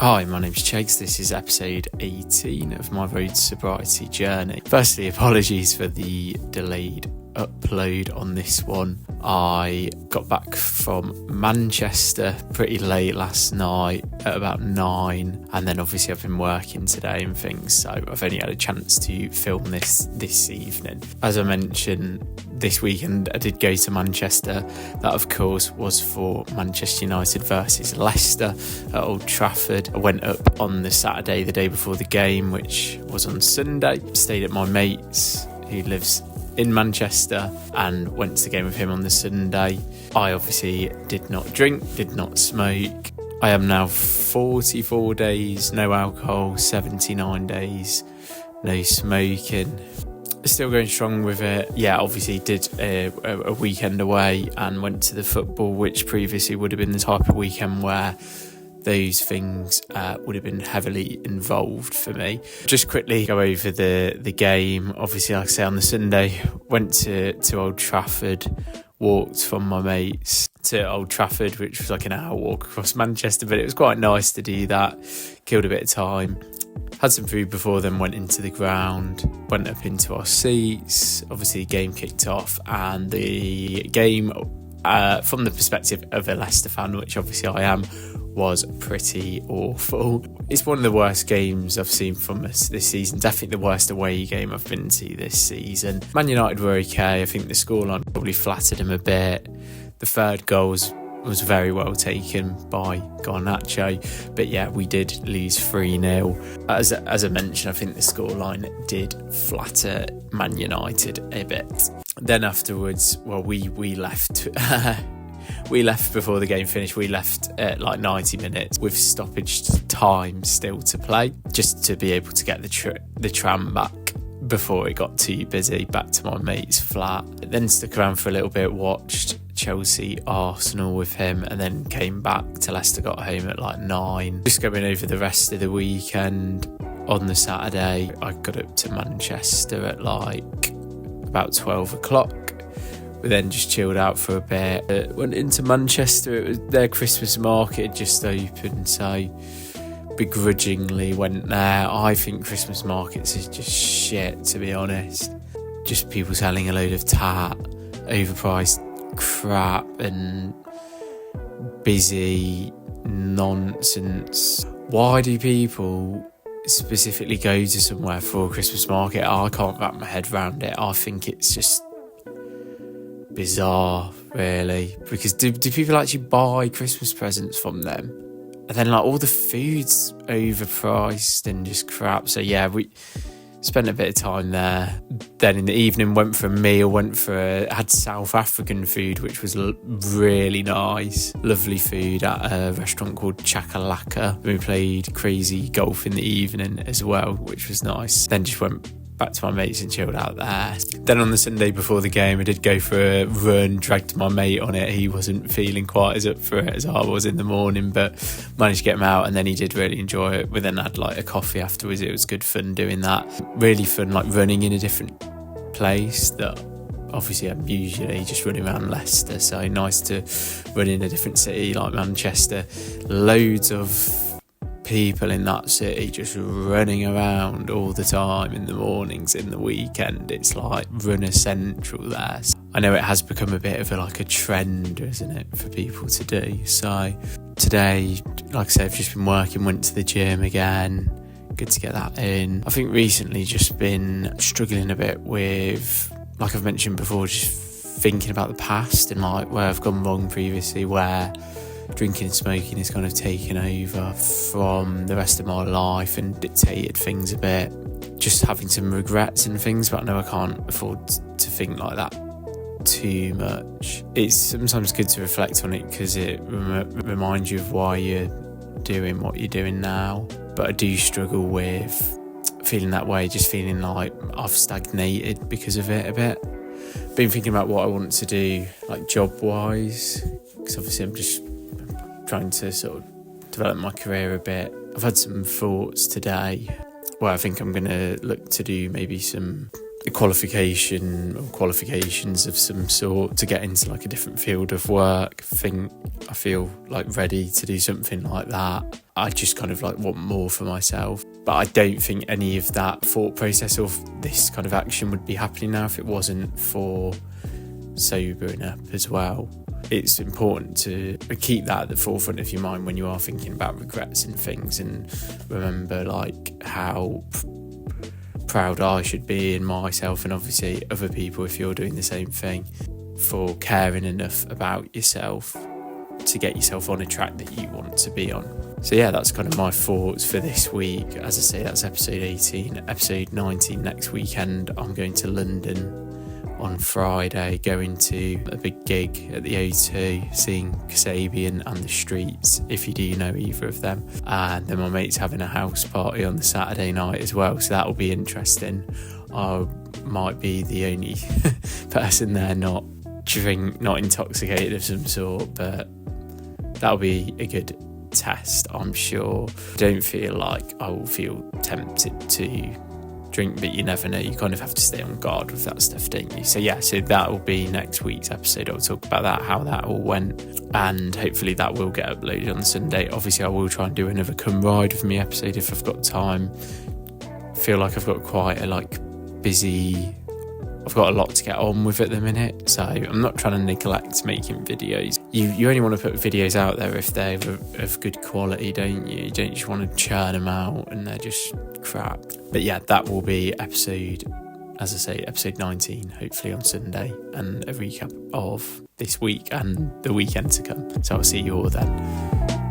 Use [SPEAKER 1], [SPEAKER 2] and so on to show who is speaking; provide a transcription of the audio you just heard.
[SPEAKER 1] Hi, my name's Cheggs. This is episode 18 of my road to sobriety journey. Firstly, apologies for the delayed upload on this one. I got back from Manchester pretty late last night at about 9, and then obviously I've been working today and things, so I've only had a chance to film this evening. As I mentioned, this weekend I did go to Manchester. That of course was for Manchester United versus Leicester at Old Trafford. I went up on the Saturday, the day before the game, which was on Sunday. Stayed at my mate's who lives in Manchester and went to the game with him on the Sunday. I obviously did not drink, did not smoke. I am now 44 days, no alcohol, 79 days, no smoking. Still going strong with it. Yeah, obviously did a weekend away and went to the football, which previously would have been the type of weekend where those things would have been heavily involved for me. Just quickly go over the game. Obviously, like I say, on the Sunday, went to Old Trafford, walked from my mates to Old Trafford, which was like an hour walk across Manchester, but it was quite nice to do that. Killed a bit of time. Had some food before then, went into the ground, went up into our seats. Obviously, the game kicked off, and the game, from the perspective of a Leicester fan, which obviously I am, was pretty awful. It's one of the worst games I've seen from us this season. Definitely the worst away game I've been to this season. Man United were okay. I think the scoreline probably flattered them a bit. The third goal was very well taken by Garnacho, but yeah, we did lose 3-0. As I mentioned, I think the scoreline did flatter Man United a bit. Then afterwards, well, we left. We left before the game finished. We left at like 90 minutes with stoppage time still to play, just to be able to get the tram back before it got too busy, back to my mate's flat. Then stuck around for a little bit, watched Chelsea, Arsenal with him, and then came back to Leicester, got home at like 9. Just going over the rest of the weekend. On the Saturday, I got up to Manchester at like about 12 o'clock. We then just chilled out for a bit. Went into Manchester. It was their Christmas market had just opened, so begrudgingly went there. I think Christmas markets is just shit, to be honest. Just people selling a load of tat, overpriced crap and busy nonsense. Why do people specifically go to somewhere for a Christmas market? I can't wrap my head around it. I think it's just bizarre, really, because do people actually buy Christmas presents from them? And then like all the food's overpriced and just crap. So yeah, we spent a bit of time there. Then in the evening went for a meal, had South African food, which was really nice. Lovely food at a restaurant called Chakalaka. We played crazy golf in the evening as well, which was nice. Then just went back to my mates and chilled out there. Then on the Sunday before the game, I did go for a run, dragged my mate on it. He wasn't feeling quite as up for it as I was in the morning, but managed to get him out, and then he did really enjoy it. We then had like a coffee afterwards. It was good fun doing that. Really fun, like running in a different place that obviously I'm usually just running around Leicester, so nice to run in a different city like Manchester. Loads of people in that city just running around all the time in the mornings, in the weekend. It's like runner central there. I know it has become a bit of a trend, isn't it, for people to do. So today, like I said, I've just been working, went to the gym again. Good to get that in. I think recently just been struggling a bit with, like I've mentioned before, just thinking about the past and like where I've gone wrong previously, where drinking and smoking has kind of taken over from the rest of my life and dictated things a bit. Just having some regrets and things, but I know I can't afford to think like that too much. It's sometimes good to reflect on it because it reminds you of why you're doing what you're doing now. But I do struggle with feeling that way, just feeling like I've stagnated because of it a bit. Been thinking about what I want to do, like job-wise, because obviously I'm just trying to sort of develop my career a bit. I've had some thoughts today where I think I'm going to look to do maybe some a qualification or qualifications of some sort to get into like a different field of work. I feel like ready to do something like that. I just kind of like want more for myself. But I don't think any of that thought process of this kind of action would be happening now if it wasn't for sobering up as well. It's important to keep that at the forefront of your mind when you are thinking about regrets and things, and remember like how proud I should be in myself and obviously other people if you're doing the same thing, for caring enough about yourself to get yourself on a track that you want to be on. So yeah, that's kind of my thoughts for this week. As I say, that's episode 18. Episode 19 next weekend, I'm going to London on Friday, going to a big gig at the O2, seeing Kasabian and the Streets, if you do know either of them. And then my mate's having a house party on the Saturday night as well, so that'll be interesting. I might be the only person there not intoxicated of some sort, but that'll be a good test, I'm sure. Don't feel like I will feel tempted to drink, but you never know. You kind of have to stay on guard with that stuff, don't you? So yeah, so that will be next week's episode. I'll talk about that, how that all went, and hopefully that will get uploaded on Sunday. Obviously I will try and do another come ride with me episode if I've got time. Feel like I've got quite I've got a lot to get on with at the minute, so I'm not trying to neglect making videos. You only want to put videos out there if they're of good quality, don't you? You don't just want to churn them out and they're just crap. But yeah, that will be episode 19, hopefully on Sunday, and a recap of this week and the weekend to come. So I'll see you all then.